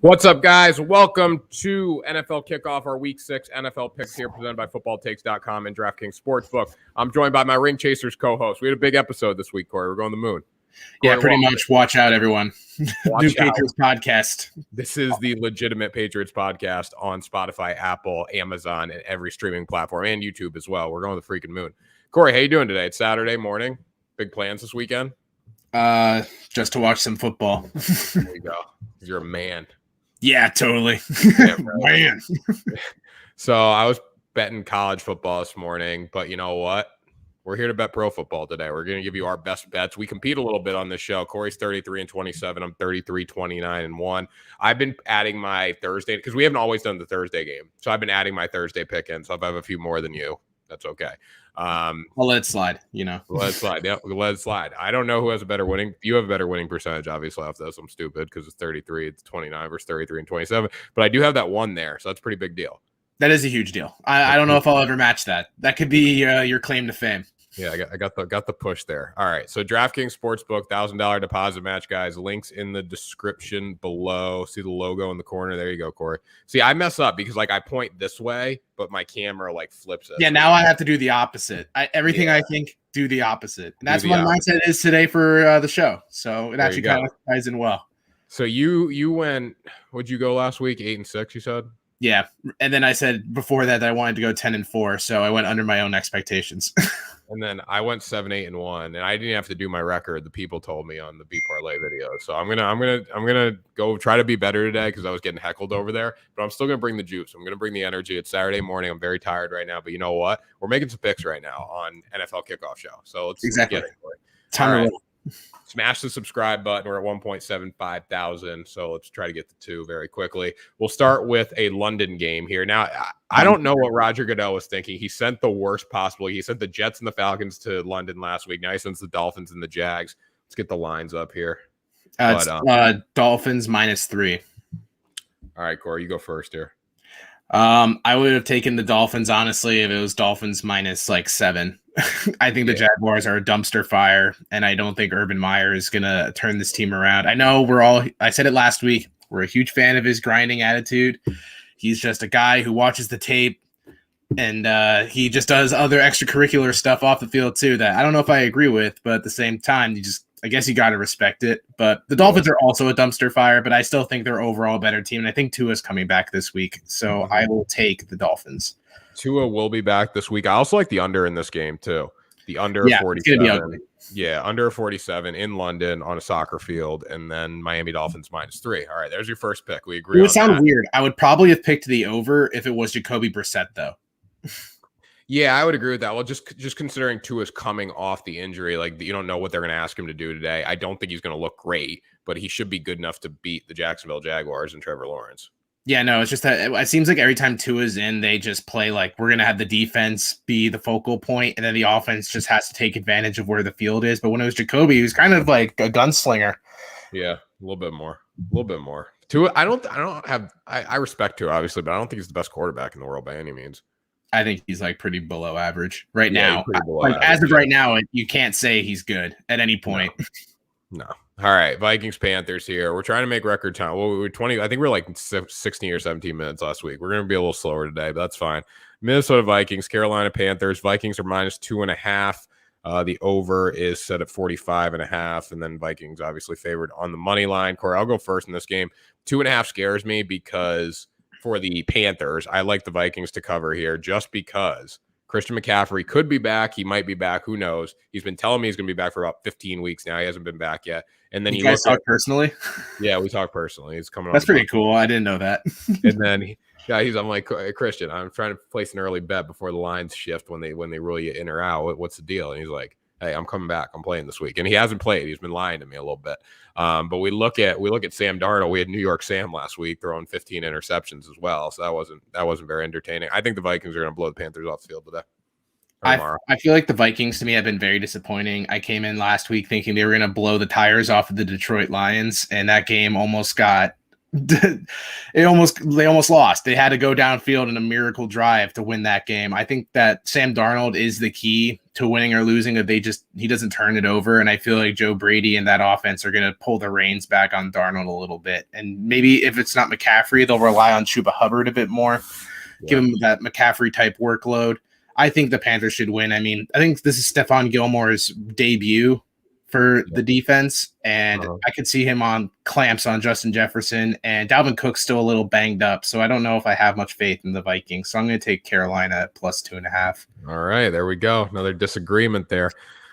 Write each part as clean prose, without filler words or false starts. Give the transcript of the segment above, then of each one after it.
What's up, guys? Welcome to NFL Kickoff, our Week 6 NFL picks here, presented by FootballTakes.com and DraftKings Sportsbook. I'm joined by my Ring Chasers co-host. We had a big episode this week, Corey. We're going to the moon. Corey, yeah, pretty much. Watch out, everyone. New Patriots podcast. This is the legitimate Patriots podcast on Spotify, Apple, Amazon, and every streaming platform, and YouTube as well. We're going to the freaking moon. Corey, how you doing today? It's Saturday morning. Big plans this weekend? Just to watch some football. There you go. You're a man. Yeah, totally. Yeah, man. So I was betting college football this morning, but you know what? We're here to bet pro football today. We're going to give you our best bets. We compete a little bit on this show. Corey's 33-27. I'm 33-29-1. I've been adding my Thursday because we haven't always done the Thursday game. So I've been adding my Thursday pick in. So if I have a few more than you, that's okay. I'll let it slide, Let it slide. Yeah, let it slide. I don't know who has a better winning. You have a better winning percentage, obviously, off this. I'm stupid because it's 33, it's 29 versus 33 and 27. But I do have that one there, so that's a pretty big deal. That is a huge deal. I don't know if I'll ever match that. That could be your claim to fame. Yeah, I got the push there. All right, so DraftKings Sportsbook, $1,000 deposit match, guys. Links in the description below. See the logo in the corner? There you go, Corey. See, I mess up because I point this way, but my camera flips it. Yeah, now I have to do the opposite. I think do the opposite, and that's what my mindset is today for the show. So it actually kind of ties in well. So you went. What'd you go last week? 8-6, you said. Yeah, and then I said before that I wanted to go 10-4, so I went under my own expectations. And then I went 7-8-1, and I didn't have to do my record. The people told me on the B parlay video. So I'm gonna go try to be better today because I was getting heckled over there. But I'm still gonna bring the juice. I'm gonna bring the energy. It's Saturday morning. I'm very tired right now, but you know what? We're making some picks right now on NFL Kickoff Show. So let's get it. Time to roll. Smash the subscribe button. We're at 1.75 thousand. So let's try to get to 2 very quickly. We'll start with a London game here. Now, I don't know what Roger Goodell was thinking. He sent the worst possible. He sent the Jets and the Falcons to London last week. Now he sends the Dolphins and the Jags. Let's get the lines up here. Dolphins -3. All right, Corey, you go first here. I would have taken the Dolphins, honestly, if it was Dolphins -7. I think the Jaguars are a dumpster fire, and I don't think Urban Meyer is going to turn this team around. I know I said it last week, we're a huge fan of his grinding attitude. He's just a guy who watches the tape, and he just does other extracurricular stuff off the field too that I don't know if I agree with, but at the same time, I guess you got to respect it. But the Dolphins are also a dumpster fire, but I still think they're overall a better team, and I think Tua's coming back this week, so I will take the Dolphins. Tua will be back this week. I also like the under in this game too. The under 47. It's gonna be ugly. Yeah, under 47 in London on a soccer field, and then Miami Dolphins -3. All right, there's your first pick. We agree. It would sound weird. I would probably have picked the over if it was Jacoby Brissett, though. Yeah, I would agree with that. Well, just considering Tua's coming off the injury, you don't know what they're going to ask him to do today. I don't think he's going to look great, but he should be good enough to beat the Jacksonville Jaguars and Trevor Lawrence. Yeah, no, it's just that it seems like every time Tua's in, they just play we're going to have the defense be the focal point, and then the offense just has to take advantage of where the field is. But when it was Jacoby, he was kind of like a gunslinger. Yeah, a little bit more. Tua, I respect Tua, obviously, but I don't think he's the best quarterback in the world by any means. I think he's pretty below average right now. Average, as of right now, you can't say he's good at any point. No. All right, Vikings Panthers here. We're trying to make record time. Well, we were 20. I think we were 16 or 17 minutes last week. We're going to be a little slower today, but that's fine. Minnesota Vikings, Carolina Panthers. Vikings are -2.5. The over is set at 45.5, and then Vikings obviously favored on the money line. Corey, I'll go first in this game. 2.5 scares me because for the Panthers, I like the Vikings to cover here just because Christian McCaffrey could be back. He might be back. Who knows? He's been telling me he's going to be back for about 15 weeks now. He hasn't been back yet. And then you guys talk personally? Yeah, we talk personally. He's coming on. That's pretty cool. I didn't know that. And then I'm like, Christian, I'm trying to place an early bet before the lines shift when they rule you in or out. What's the deal? And he's like, hey, I'm coming back. I'm playing this week. And he hasn't played. He's been lying to me a little bit. But we look at Sam Darnold. We had New York Sam last week throwing 15 interceptions as well. So that wasn't very entertaining. I think the Vikings are going to blow the Panthers off the field today. I feel like the Vikings to me have been very disappointing. I came in last week thinking they were going to blow the tires off of the Detroit Lions, and that game almost got they almost lost. They had to go downfield in a miracle drive to win that game. I think that Sam Darnold is the key to winning or losing. That he doesn't turn it over, and I feel like Joe Brady and that offense are going to pull the reins back on Darnold a little bit. And maybe if it's not McCaffrey, they'll rely on Chuba Hubbard a bit more, give him that McCaffrey type workload. I think the Panthers should win. I mean, I think this is Stephon Gilmore's debut for the defense, and I could see him on clamps on Justin Jefferson, and Dalvin Cook's still a little banged up, so I don't know if I have much faith in the Vikings, so I'm going to take Carolina at plus 2.5. All right, there we go. Another disagreement there.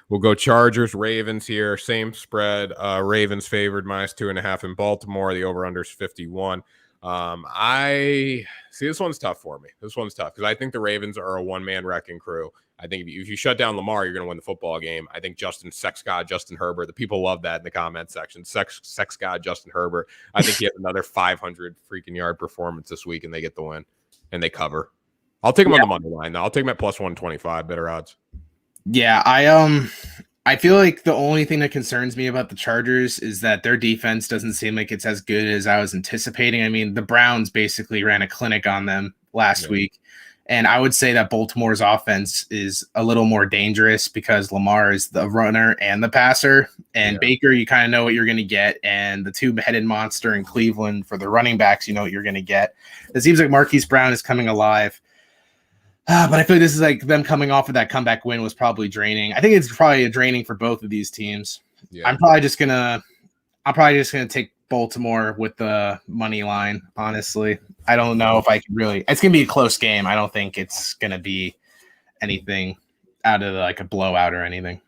We'll go Chargers, Ravens here. Same spread. Ravens favored minus 2.5 in Baltimore. The over-under is 51. I see this one's tough for me. This one's tough because I think the Ravens are a one-man wrecking crew. I think if you shut down Lamar, you're going to win the football game. I think Sex God Justin Herbert, the people love that in the comment section. Sex God Justin Herbert. I think he has another 500 freaking yard performance this week, and they get the win, and they cover. I'll take him on the money line, though. I'll take him at plus 125, better odds. Yeah, I feel like the only thing that concerns me about the Chargers is that their defense doesn't seem like it's as good as I was anticipating. I mean, the Browns basically ran a clinic on them last week. And I would say that Baltimore's offense is a little more dangerous because Lamar is the runner and the passer. And Baker, you kind of know what you're going to get. And the two-headed monster in Cleveland for the running backs, you know what you're going to get. It seems like Marquise Brown is coming alive. But I feel like this is like them coming off of that comeback win was probably draining. I think it's probably draining for both of these teams. Yeah. I'm probably just gonna take Baltimore with the money line, honestly. I don't know if I can really – it's going to be a close game. I don't think it's going to be anything out of like a blowout or anything.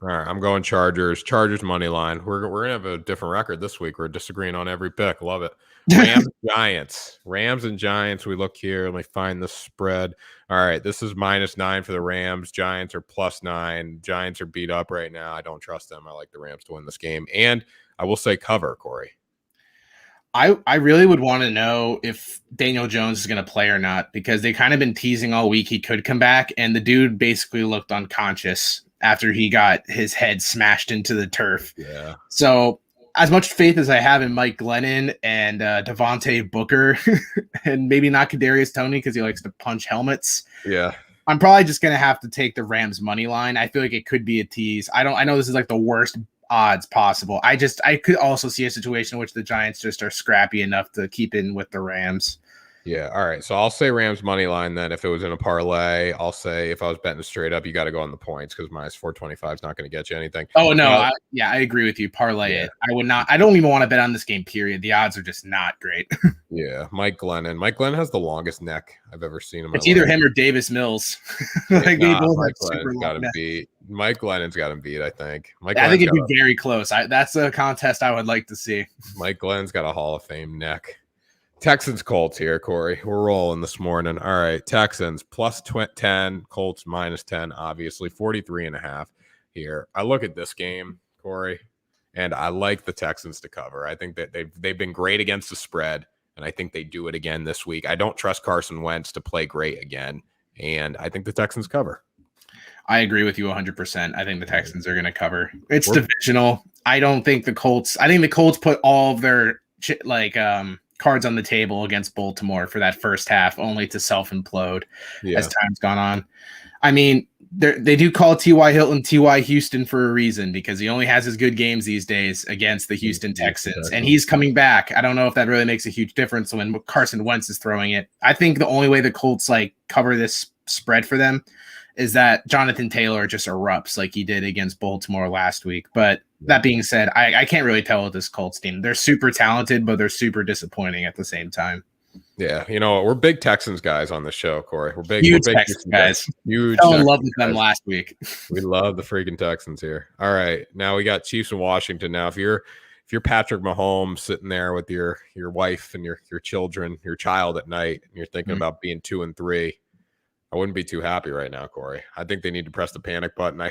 All right, I'm going Chargers. Chargers money line. We're going to have a different record this week. We're disagreeing on every pick. Love it. Rams, Giants. Rams and Giants. We look here. Let me find the spread. All right, this is -9 for the Rams. Giants are +9. Giants are beat up right now. I don't trust them. I like the Rams to win this game. And I will say cover, Corey. I really would want to know if Daniel Jones is going to play or not because they kind of been teasing all week he could come back, and the dude basically looked unconscious after he got his head smashed into the turf. Yeah. So as much faith as I have in Mike Glennon and Devontae Booker and maybe not Kadarius Toney because he likes to punch helmets. Yeah. I'm probably just going to have to take the Rams money line. I feel like it could be a tease. I know this is like the worst odds possible. I could also see a situation in which the Giants just are scrappy enough to keep in with the Rams. Yeah. All right. So I'll say Rams money line then. If it was in a parlay, I'll say if I was betting straight up, you got to go on the points because -425 is not going to get you anything. Oh no. I agree with you. Parlay it. I would not. I don't even want to bet on this game. Period. The odds are just not great. Yeah. Mike Glennon. Mike Glennon has the longest neck I've ever seen in my life. It's either him or Davis Mills. Mike Glennon's got him beat. Mike Glennon's got him beat. I think. I think it'd be very close. That's a contest I would like to see. Mike Glennon's got a Hall of Fame neck. Texans Colts here, Corey. We're rolling this morning. All right, Texans +10, Colts -10, obviously 43.5 here. I look at this game, Corey, and I like the Texans to cover. I think that they've been great against the spread, and I think they do it again this week. I don't trust Carson Wentz to play great again, and I think the Texans cover. I agree with you 100%. I think the Texans are going to cover. It's divisional. I think the Colts put all of their cards on the table against Baltimore for that first half, only to self-implode as time's gone on. I mean, they do call T.Y. Hilton T.Y. Houston for a reason because he only has his good games these days against the Houston Texans, and he's coming back. I don't know if that really makes a huge difference when Carson Wentz is throwing it. I think the only way the Colts cover this spread for them is that Jonathan Taylor just erupts like he did against Baltimore last week. But that being said, I can't really tell with this Colts team. They're super talented, but they're super disappointing at the same time. Yeah, we're big Texans guys on the show, Corey. We're big Texans guys. Huge. Fell in love with them last week. We love the freaking Texans here. All right, now we got Chiefs in Washington. Now, if you're Patrick Mahomes sitting there with your wife and your children, your child at night, and you're thinking about being 2-3. I wouldn't be too happy right now, Corey. I think they need to press the panic button. I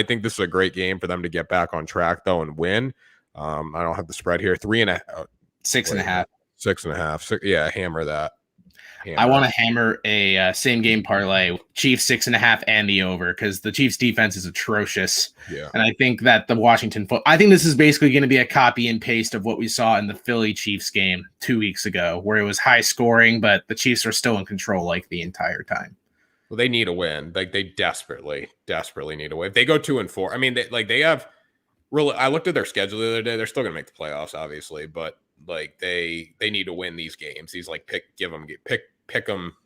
think this is a great game for them to get back on track, though, and win. I don't have the spread here. 3.5. 6.5. 6.5. Yeah, hammer that. I want to hammer a same game parlay, Chiefs 6.5 and the over, because the Chiefs defense is atrocious. Yeah. And I think that I think this is basically going to be a copy and paste of what we saw in the Philly Chiefs game 2 weeks ago, where it was high scoring, but the Chiefs are still in control like the entire time. Well, they need a win. Like they desperately need a win. If they go 2-4, I mean, they have really. I looked at their schedule the other day. They're still going to make the playoffs, obviously, but like they need to win these games. These like pick them.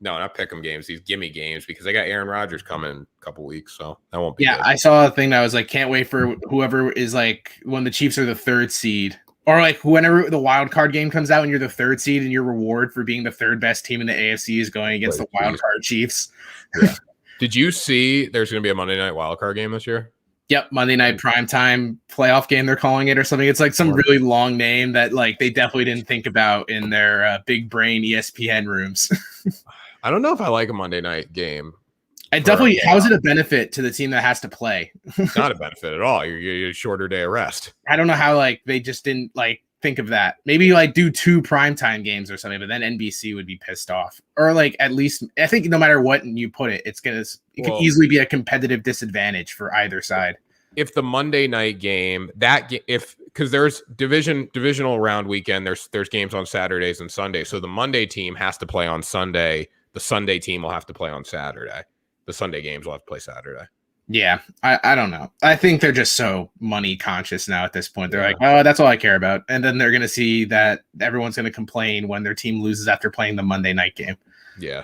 No, not pick them games. These gimme games because they got Aaron Rodgers coming in a couple weeks, so that won't be. Yeah, good. I saw a thing that was like, can't wait for whoever is like when the Chiefs are the 3rd seed, or like whenever the wild card game comes out and you're the 3rd seed and your reward for being the 3rd best team in the AFC is going against the wild card Chiefs. Yeah. Did you see there's going to be a Monday night wild card game this year? Yep, Monday night primetime playoff game they're calling it or something. It's like some really long name that like they definitely didn't think about in their big brain ESPN rooms. I don't know if I like a Monday night game. How is it a benefit to the team that has to play? It's not a benefit at all. You're a shorter day of rest. I don't know how like they just didn't like think of that. Maybe like do 2 primetime games or something, but then NBC would be pissed off. Or like at least I think no matter what you put it, it could easily be a competitive disadvantage for either side. If the Monday night game because there's divisional round weekend, there's games on Saturdays and Sundays. So the Monday team has to play on Sunday. The Sunday team will have to play on Saturday. The Sunday games will have to play Saturday. Yeah, I don't know. I think they're just so money conscious now at this point. They're like, oh, that's all I care about. And then they're going to see that everyone's going to complain when their team loses after playing the Monday night game. Yeah,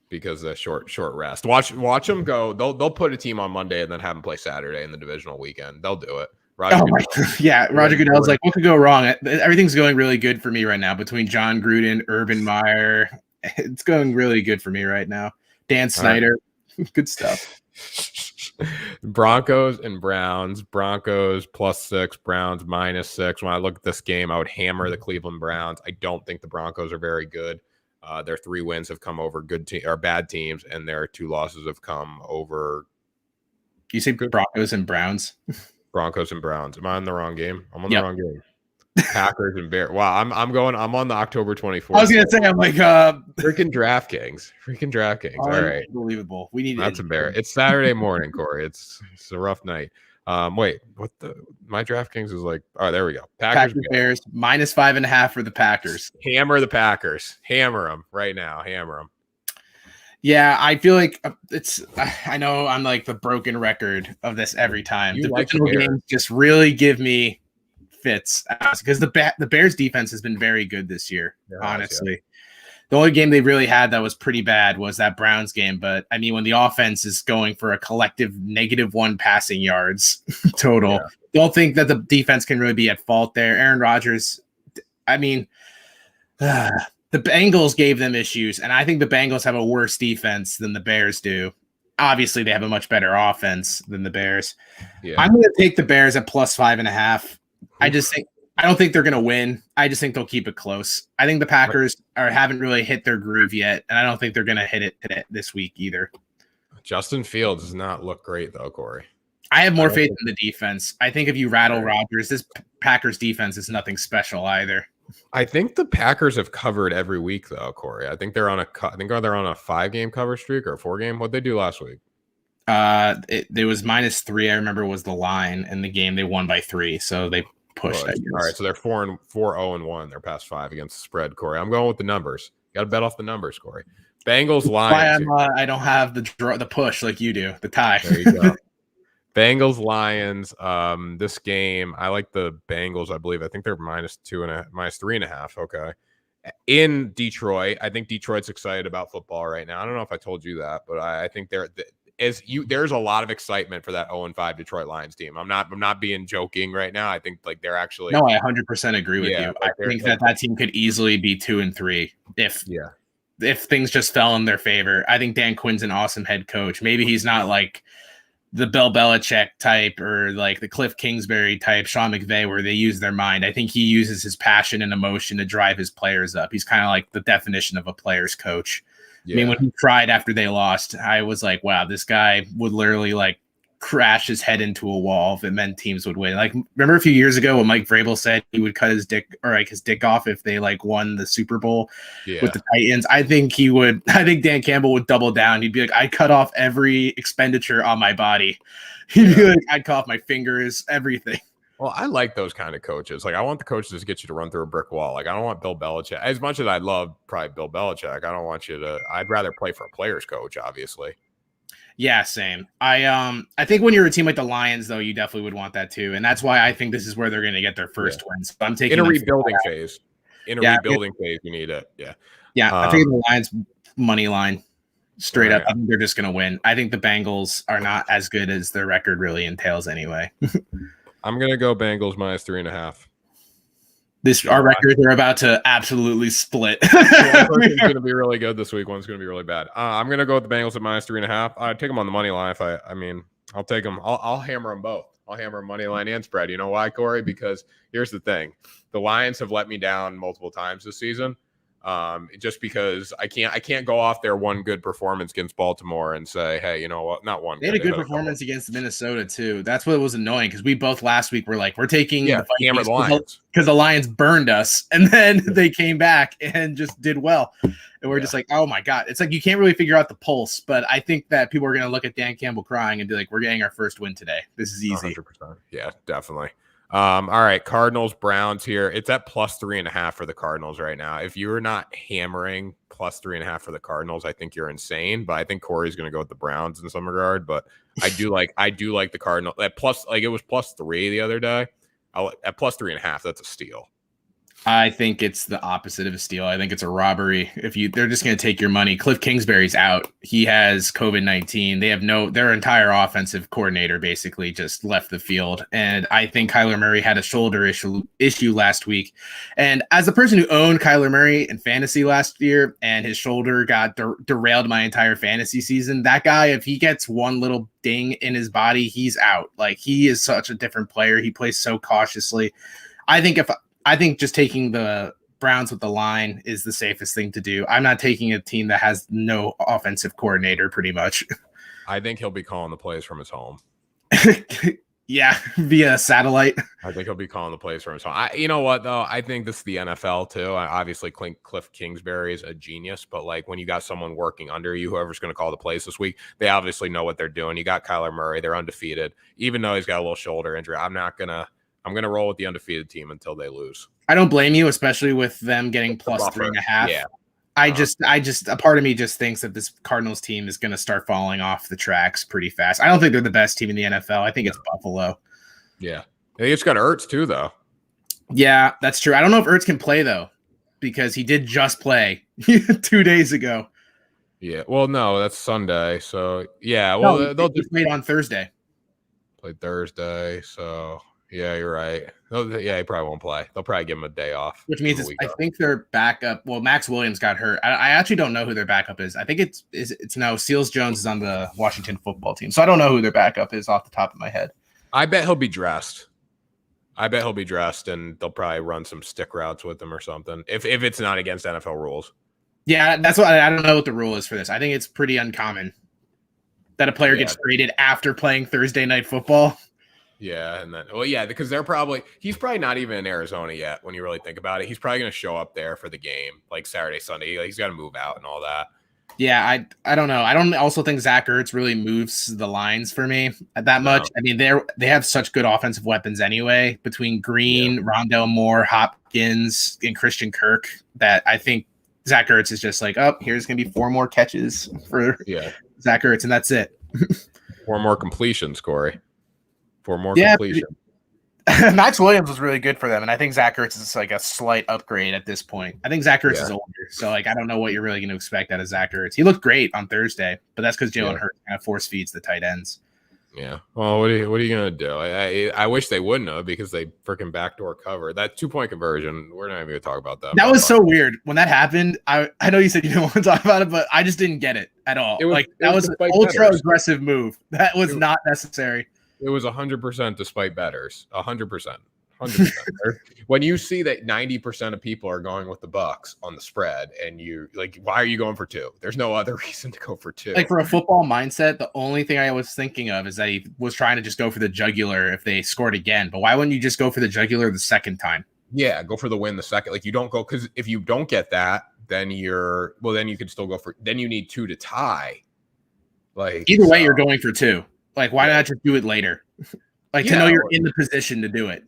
because the short rest. Watch them go. They'll put a team on Monday and then have them play Saturday in the divisional weekend. They'll do it. Roger Goodell's like, what could go wrong? Everything's going really good for me right now between John Gruden, Urban Meyer. It's going really good for me right now. Dan Snyder, good stuff. Broncos and Browns. Broncos +6, Browns -6. When I look at this game, I would hammer the Cleveland Browns. I don't think the Broncos are very good. Their 3 wins have come over bad teams, and their 2 losses have come over. You say Broncos and Browns? Broncos and Browns. Am I on the wrong game? I'm on the wrong game. Packers and Bears. Wow, I'm on the October 24th. I was gonna say, I'm like freaking DraftKings. All right, unbelievable. That's embarrassing. It's Saturday morning, Corey. It's a rough night. Wait, what my DraftKings is like? Oh, there we go. Packers Bears -5.5 for the Packers. Hammer the Packers. Hammer them right now. Hammer them. Yeah, I feel like I know I'm like the broken record of this every time. The divisional games just really give me fits because the Bears defense has been very good this year. Honestly, the only game they really had that was pretty bad was that Browns game. But I mean, when the offense is going for a collective -1 passing yards total, don't think that the defense can really be at fault there. Aaron Rodgers, I mean, the Bengals gave them issues, and I think the Bengals have a worse defense than the Bears do. Obviously, they have a much better offense than the Bears. Yeah. I'm going to take the Bears at +5.5. I don't think they're going to win. I just think they'll keep it close. I think the Packers haven't really hit their groove yet, and I don't think they're going to hit it this week either. Justin Fields does not look great, though, Corey. I have more faith in the defense. I think if you rattle Rodgers, this Packers defense is nothing special either. I think the Packers have covered every week, though, Corey. I think they're on a 5-game cover streak or a 4-game. What'd they do last week? It was -3. I remember was the line in the game. They won by 3, so they pushed. All right, so they're 4-0-1. They're past 5 against the spread, Corey. I'm going with the numbers. Got to bet off the numbers, Corey. Bengals Lions. I don't have the push like you do. The tie. There you go. Bengals Lions. This game, I like the Bengals. I believe. I think they're -3.5. Okay. In Detroit, I think Detroit's excited about football right now. I don't know if I told you that, but I think there's a lot of excitement for that 0-5 Detroit Lions team. I'm not being joking right now. I think like they're actually. No, I 100% agree with you. I think that team could easily be 2-3 if things just fell in their favor. I think Dan Quinn's an awesome head coach. Maybe he's not like the Bill Belichick type or like the Cliff Kingsbury type, Sean McVay, where they use their mind. I think he uses his passion and emotion to drive his players up. He's kind of like the definition of a player's coach. Yeah. I mean, when he cried after they lost, I was like, wow, this guy would literally like crash his head into a wall if it meant teams would win. Like, remember a few years ago when Mike Vrabel said he would cut his dick off if they like won the Super Bowl with the Titans? I think Dan Campbell would double down. He'd be like, I'd cut off every expenditure on my body. He'd be like, I'd cut off my fingers, everything. Well, I like those kind of coaches. Like, I want the coaches to get you to run through a brick wall. Like, I don't want Bill Belichick. As much as I love probably Bill Belichick, I don't want you to. I'd rather play for a player's coach, obviously. Yeah, same. I think when you're a team like the Lions, though, you definitely would want that too, and that's why I think this is where they're going to get their first wins. So I'm taking in a rebuilding phase. Rebuilding phase, you need it. Yeah. I think the Lions money line straight up. I think they're just going to win. I think the Bengals are not as good as their record really entails anyway. I'm going to go Bengals -3.5. Our records are about to absolutely split. One's going to be really good this week. One's going to be really bad. I'm going to go with the Bengals at -3.5. I take them on the money line. I'll take them. I'll hammer them both. I'll hammer money line and spread. You know why, Corey? Because here's the thing: the Lions have let me down multiple times this season. Just because I can't go off their one good performance against Baltimore and say, hey, you know what? Not one. They had a good performance against Minnesota too. That's what was annoying because we both last week were like, we're taking the Vikings Lions because the Lions burned us, and then they came back and just did well, and we're just like, oh my god, it's like you can't really figure out the pulse. But I think that people are going to look at Dan Campbell crying and be like, we're getting our first win today. This is easy. 100%. Yeah, definitely. All right, Cardinals, Browns here. It's at +3.5 for the Cardinals right now. If you're not hammering +3.5 for the Cardinals, I think you're insane. But I think Corey's going to go with the Browns in some regard. But I do like the Cardinals at it was +3 the other day. At +3.5, that's a steal. I think it's the opposite of a steal. I think it's a robbery. They're just going to take your money. Cliff Kingsbury's out. He has COVID-19. They have their entire offensive coordinator basically just left the field. And I think Kyler Murray had a shoulder issue last week. And as a person who owned Kyler Murray in fantasy last year and his shoulder got derailed my entire fantasy season, that guy, if he gets one little ding in his body, he's out. Like, he is such a different player. He plays so cautiously. I think just taking the Browns with the line is the safest thing to do. I'm not taking a team that has no offensive coordinator, pretty much. I think he'll be calling the plays from his home. Yeah, via satellite. I think he'll be calling the plays from his home. You know what, though? I think this is the NFL, too. Obviously, Cliff Kingsbury is a genius, but like when you got someone working under you, whoever's going to call the plays this week, they obviously know what they're doing. You got Kyler Murray. They're undefeated. Even though he's got a little shoulder injury, I'm going to roll with the undefeated team until they lose. I don't blame you, especially with them getting +3.5. Yeah. I just a part of me just thinks that this Cardinals team is going to start falling off the tracks pretty fast. I don't think they're the best team in the NFL. I think it's Buffalo. Yeah. They just got Ertz too, though. Yeah, that's true. I don't know if Ertz can play, though, because he did just play 2 days ago. Yeah. Well, no, that's Sunday. So, yeah. Well, they'll just play on Thursday. Played Thursday. So, yeah, you're right. Yeah, he probably won't play. They'll probably give him a day off. Which means I think their backup. Well, Max Williams got hurt. I actually don't know who their backup is. I think it's Seals Jones is on the Washington football team. So I don't know who their backup is off the top of my head. I bet he'll be dressed. And they'll probably run some stick routes with him or something. If it's not against NFL rules. Yeah, that's what I don't know what the rule is for this. I think it's pretty uncommon that a player gets traded after playing Thursday night football. Yeah, and then because he's probably not even in Arizona yet when you really think about it. He's probably going to show up there for the game, like Saturday, Sunday. Like, he's got to move out and all that. Yeah, I don't know. I don't also think Zach Ertz really moves the lines for me that much. I mean, they have such good offensive weapons anyway between Green, Rondell Moore, Hopkins, and Christian Kirk that I think Zach Ertz is just like, oh, here's going to be 4 more catches for Zach Ertz, and that's it. 4 more completions, Corey. 4 more completion. Max Williams was really good for them, and I think Zach Ertz is like a slight upgrade at this point. I think Zach Ertz is older, so like I don't know what you're really going to expect out of Zach Ertz. He looked great on Thursday, but that's because Jalen Hurts kind of force feeds the tight ends. Yeah. Well, what are you going to do? I wish they wouldn't have, because they freaking backdoor cover. That 2-point conversion, we're not even going to talk about that. That was so weird. When that happened, I know you said you didn't want to talk about it, but I just didn't get it at all. That was an ultra-aggressive move. That was not necessary. It was 100% despite bettors. 100%. 100%. When you see that 90% of people are going with the Bucks on the spread, and you like, why are you going for 2? There's no other reason to go for 2. Like, for a football mindset, the only thing I was thinking of is that he was trying to just go for the jugular if they scored again. But why wouldn't you just go for the jugular the second time? Yeah, go for the win the second. Like, you don't go, because if you don't get that, then then you can still go for, then you need 2 to tie. Like, either way, you're going for 2. Like, why not just do it later? Like, to know you're in the position to do it.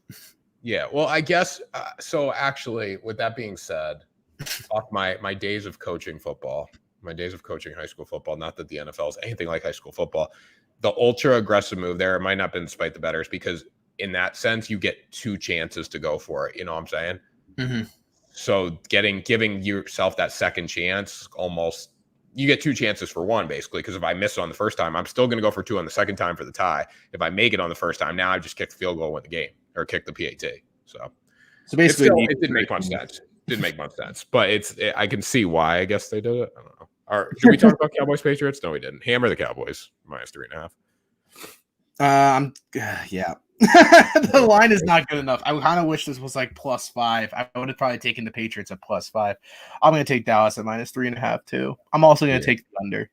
Yeah, well, I guess so. Actually, with that being said, off my days of coaching football, my days of coaching high school football, not that the NFL is anything like high school football, the ultra aggressive move there, it might not have been despite the betters, because in that sense, you get 2 chances to go for it. You know what I'm saying? Mm-hmm. So giving yourself that second chance, almost, you get 2 chances for 1, basically, because if I miss it on the first time, I'm still going to go for 2 on the second time for the tie. If I make it on the first time, now I just kick the field goal, win the game, or kick the PAT. So basically, it didn't make much sense. Didn't make much sense, but I can see why. I guess they did it. I don't know. All right, did we talk about Cowboys Patriots? No, we didn't. Hammer the Cowboys -3.5. Yeah. The line is not good enough. I kind of wish this was like +5. I would have probably taken the Patriots at +5. I'm going to take Dallas at -3.5 too. I'm also going to take the under.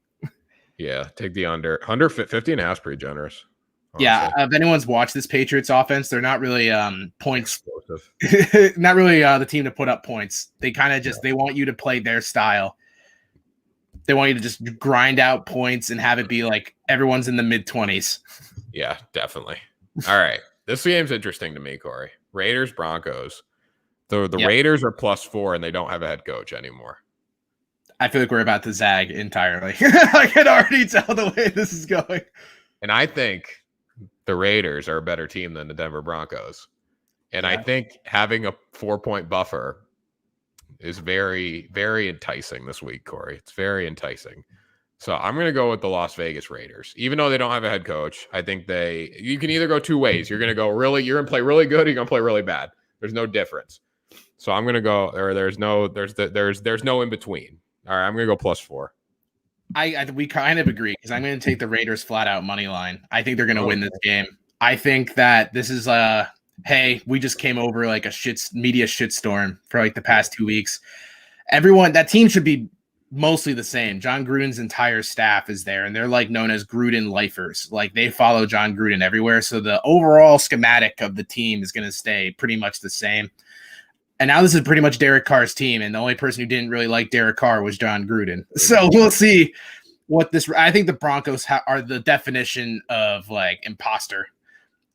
Yeah, take the under. 50.5 is pretty generous. Honestly. Yeah, if anyone's watched this Patriots offense, they're not really points. Not really the team to put up points. They kind of just they want you to play their style. They want you to just grind out points and have it be like everyone's in the mid-20s. Yeah, definitely. All right. This game's interesting to me, Corey. Raiders, Broncos. The Raiders are +4, and they don't have a head coach anymore. I feel like we're about to zag entirely. I can already tell the way this is going. And I think the Raiders are a better team than the Denver Broncos. And I think having a 4-point buffer is very, very enticing this week, Corey. It's very enticing. So I'm going to go with the Las Vegas Raiders. Even though they don't have a head coach, I think you can either go 2 ways. You're going to play really good, or you're going to play really bad. There's no difference. So I'm going to go, or there's no in between. All right, I'm going to go +4. We kind of agree, because I'm going to take the Raiders flat out money line. I think they're going to win this game. I think that this is hey, we just came over like a media shitstorm for like the past 2 weeks. That team should be mostly the same. John Gruden's entire staff is there, and they're like known as Gruden lifers. Like, they follow John Gruden everywhere. So the overall schematic of the team is going to stay pretty much the same. And now this is pretty much Derek Carr's team, and the only person who didn't really like Derek Carr was John Gruden. So we'll see what this. I think the Broncos are the definition of like imposter.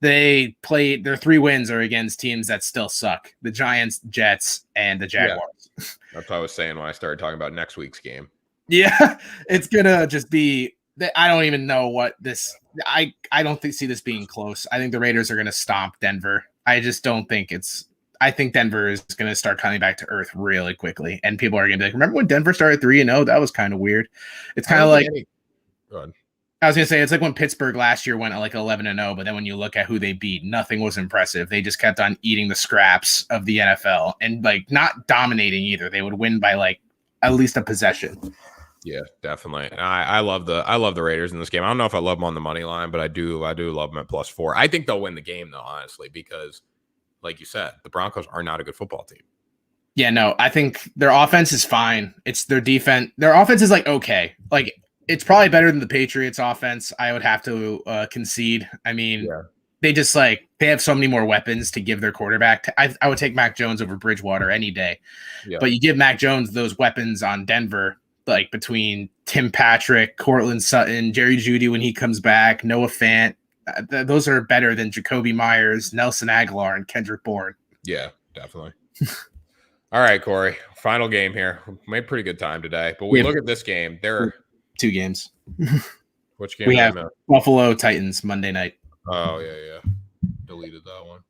Their 3 wins are against teams that still suck: the Giants, Jets, and the Jaguars. Yeah. That's what I was saying when I started talking about next week's game. Yeah, it's gonna just be. I don't even know what this. I don't see this being close. I think the Raiders are gonna stomp Denver. I just don't think it's. I think Denver is going to start coming back to earth really quickly, and people are going to be like, "Remember when Denver started 3-0? That was kind of weird." It's kind of like. Go ahead. I was going to say, it's like when Pittsburgh last year went like 11-0, but then when you look at who they beat, nothing was impressive. They just kept on eating the scraps of the NFL and like not dominating either. They would win by like at least a possession. Yeah, definitely. I love the Raiders in this game. I don't know if I love them on the money line, but I do love them at +4. I think they'll win the game though, honestly, because like you said, the Broncos are not a good football team. Yeah, no, I think their offense is fine. It's their defense. Their offense is like okay. Like, it's probably better than the Patriots offense. I would have to concede. I mean, they just they have so many more weapons to give their quarterback. I would take Mac Jones over Bridgewater any day. Yeah. But you give Mac Jones those weapons on Denver, like between Tim Patrick, Cortland Sutton, Jerry Jeudy when he comes back, Noah Fant. Those are better than Jacoby Myers, Nelson Aguilar, and Kendrick Bourne. Yeah, definitely. All right, Corey. Final game here. We made pretty good time today, but we look at this game. There are 2 games. Which game? We have Buffalo Titans Monday night. Oh yeah. Deleted that one.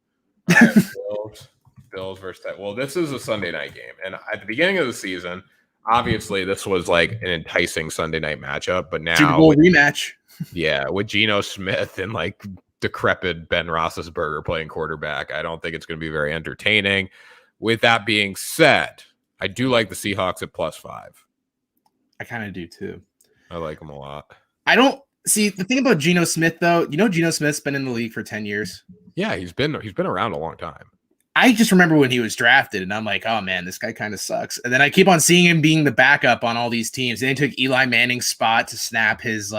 All right, Bills versus Titans. Well, this is a Sunday night game, and at the beginning of the season, obviously this was like an enticing Sunday night matchup. But now Super Bowl rematch. Yeah, with Geno Smith and like decrepit Ben Roethlisberger playing quarterback, I don't think it's going to be very entertaining. With that being said, I do like the Seahawks at +5. I kind of do too. I like them a lot. I don't see the thing about Geno Smith though. You know, Geno Smith's been in the league for 10 years. Yeah, he's been around a long time. I just remember when he was drafted, and I'm like, oh man, this guy kind of sucks. And then I keep on seeing him being the backup on all these teams. Then he took Eli Manning's spot to snap his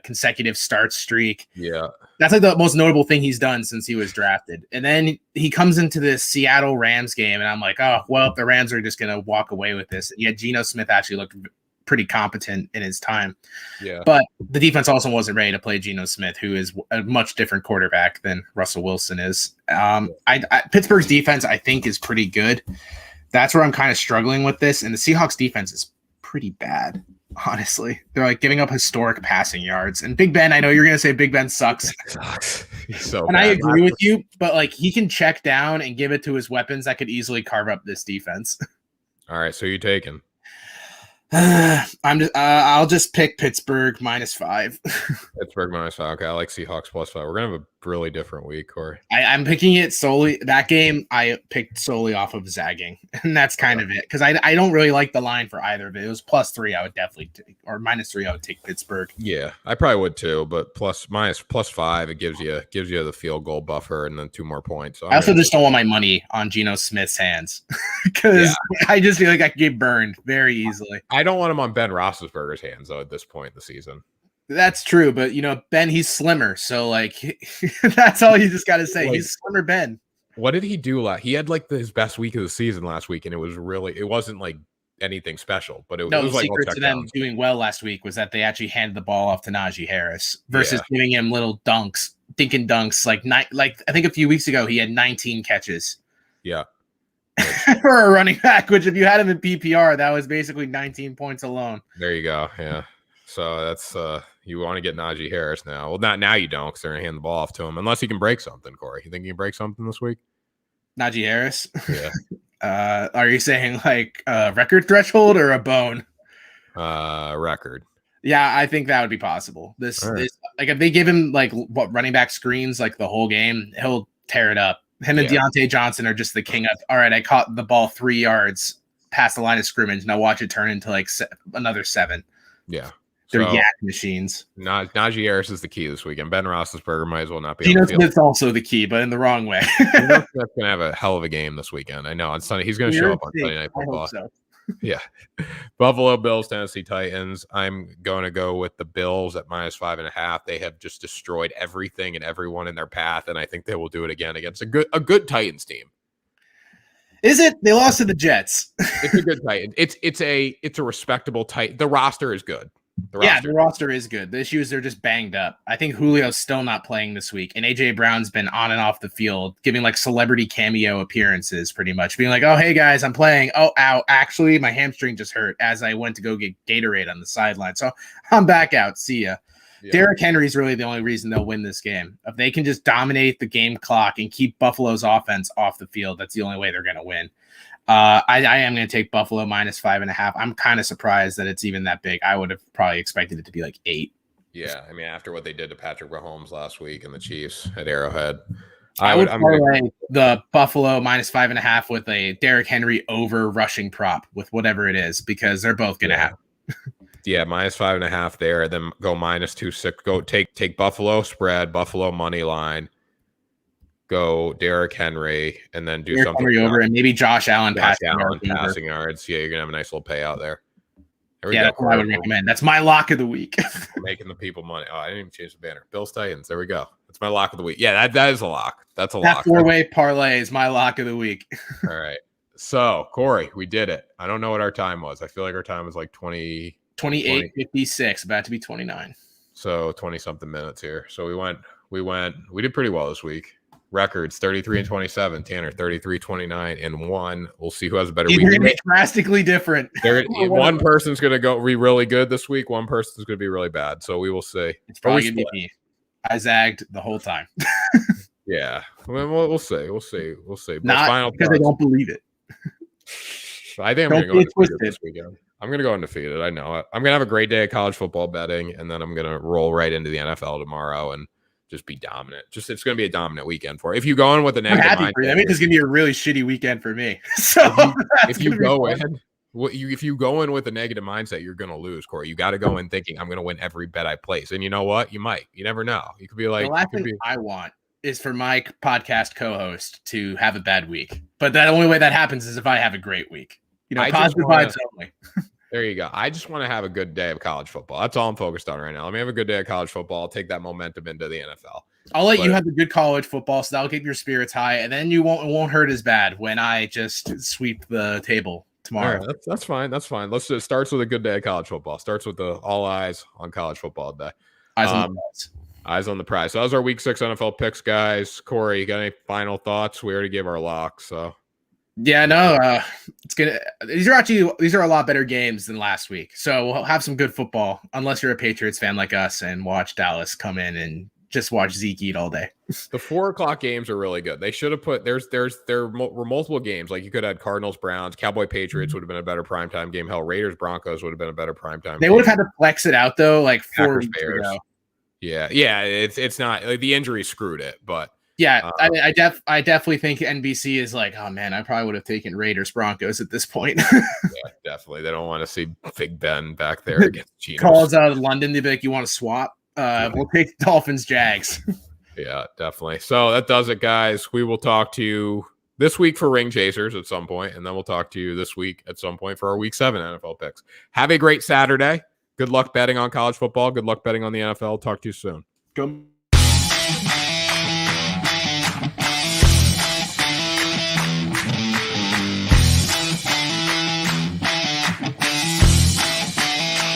consecutive start streak. Yeah. That's like the most notable thing he's done since he was drafted. And then he comes into this Seattle Rams game, and I'm like, oh, well, the Rams are just going to walk away with this. Yeah, Geno Smith actually looked pretty competent in his time. Yeah. But the defense also wasn't ready to play Geno Smith, who is a much different quarterback than Russell Wilson is. Pittsburgh's defense, I think, is pretty good. That's where I'm kind of struggling with this. And the Seahawks defense is pretty bad, honestly. They're like giving up historic passing yards. And Big Ben, I know you're going to say Big Ben sucks. He's so and bad. I agree with you, but like he can check down and give it to his weapons that could easily carve up this defense. All right, so you're taking. I'll just pick Pittsburgh -5. Pittsburgh -5. Okay, I like Seahawks +5. We're gonna have a really different week, Corey. I'm picking it solely. That game I picked solely off of zagging, and that's kind of it because I don't really like the line for either of it. It was +3. I would definitely take, or -3. I would take Pittsburgh. Yeah, I probably would too, but +5, it gives you the field goal buffer and then 2 more points. So I also just don't want my money on Geno Smith's hands because I just feel like I could get burned very easily. I don't want him on Ben Roethlisberger's hands though at this point in the season. That's true, but Ben, he's slimmer, so like that's all you just got to say. He's slimmer Ben. What did he do last? He had like his best week of the season last week, and it wasn't like anything special, but it was the like secret to them doing well last week was that they actually handed the ball off to Najee Harris versus giving him little dunks, dinking dunks. Like I think a few weeks ago he had 19 catches. Yeah. For a running back, which if you had him in PPR, that was basically 19 points alone. There you go. Yeah. So that's you want to get Najee Harris now. Well, not now you don't because they're going to hand the ball off to him unless he can break something, Corey. You think he can break something this week? Najee Harris? Yeah. Are you saying like a record threshold or a bone? Record. Yeah, I think that would be possible. This like if they give him like what running back screens like the whole game, he'll tear it up. Him and Deontay Johnson are just the king of, all right, I caught the ball 3 yards past the line of scrimmage. Now watch it turn into like another 7. Yeah. They're yak machines. Najee Harris is the key this weekend. Ben Roethlisberger might as well not be. Geno Smith's also the key, but in the wrong way. Geno Smith's going to have a hell of a game this weekend. I know. On Sunday, he's going to show up on Sunday Night Football. I hope so. Yeah. Buffalo Bills, Tennessee Titans. I'm going to go with the Bills at -5.5. They have just destroyed everything and everyone in their path, and I think they will do it again against a good Titans team. Is it? They lost to the Jets. It's a good Titan. It's a respectable Titan. The roster is good. The roster is good. The issue is they're just banged up. I think Julio's still not playing this week, and AJ Brown's been on and off the field, giving like celebrity cameo appearances, pretty much being like, "Oh, hey guys, I'm playing. Oh, ow, actually, my hamstring just hurt as I went to go get Gatorade on the sideline, so I'm back out. See ya." Yeah. Derrick Henry's really the only reason they'll win this game. If they can just dominate the game clock and keep Buffalo's offense off the field, that's the only way they're going to win. I am going to take Buffalo -5.5. I'm kind of surprised that it's even that big. I would have probably expected it to be like 8. Yeah, I mean, after what they did to Patrick Mahomes last week and the Chiefs at Arrowhead, I would parlay the Buffalo -5.5 with a Derrick Henry over rushing prop with whatever it is because they're both going to have. Yeah, -5.5 there. Then go -2.6. Go take Buffalo spread, Buffalo money line. Go Derrick Henry, and then do Derrick something Henry over, and maybe Josh Allen passing yards. Yeah, you're gonna have a nice little payout there. That's what I would recommend. That's my lock of the week. Making the people money. Oh, I didn't even change the banner. Bills Titans. There we go. That's my lock of the week. Yeah, that is a lock. That's a lock. That 4-way parlay is my lock of the week. All right. So Corey, we did it. I don't know what our time was. I feel like our time was like 28:56, about to be 29. So 20 something minutes here. So we did pretty well this week. Records 33-27. Tanner 33-29-1. We'll see who has a better week. They're going to be drastically different. One person's going to go be really good this week. One person's going to be really bad. So we will see. It's probably going to be me. I zagged the whole time. Yeah, we'll see. We'll see. Not because I don't believe it. I think I'm going to go undefeated this weekend. I'm going to go undefeated. I know it. I'm going to have a great day of college football betting, and then I'm going to roll right into the NFL tomorrow and just be dominant. It's going to be a dominant weekend for it. If you go in with a negative mindset, I mean, it's going to be a really shitty weekend for me. So if you go in with a negative mindset, you're going to lose, Corey. You got to go in thinking I'm going to win every bet I place, and you know what? You might. You never know. You could be like, the last thing I want is for my podcast co-host to have a bad week. But the only way that happens is if I have a great week. Positive vibes only. There you go. I just want to have a good day of college football. That's all I'm focused on right now. Let me have a good day of college football. I'll take that momentum into the NFL. I'll let you have the good college football, so that'll keep your spirits high, and then it won't hurt as bad when I just sweep the table tomorrow. Right, that's fine. That's fine. Let's just starts with a good day of college football. Starts with the all eyes on college football day. Eyes on the prize. Eyes on the prize. So that was our week 6 NFL picks, guys. Corey, you got any final thoughts? We already gave our locks, so. Yeah, no, it's gonna. These are a lot better games than last week. So we'll have some good football, unless you're a Patriots fan like us and watch Dallas come in and just watch Zeke eat all day. The 4:00 games are really good. They should have put there were multiple games. Like you could have had Cardinals, Browns, Cowboy, Patriots would have been a better primetime game. Hell, Raiders, Broncos would have been a better primetime. They would have had to flex it out though, like 4 weeks ago. Yeah. It's not like the injury screwed it, but. Yeah, I definitely think NBC is like, oh man, I probably would have taken Raiders Broncos at this point. Yeah, definitely. They don't want to see Big Ben back there against Geno. Calls out of London. They'd be like, you want to swap? We'll take Dolphins Jags. Yeah, definitely. So that does it, guys. We will talk to you this week for Ring Chasers at some point, and then we'll talk to you this week at some point for our Week 7 NFL picks. Have a great Saturday. Good luck betting on college football. Good luck betting on the NFL. Talk to you soon. Come.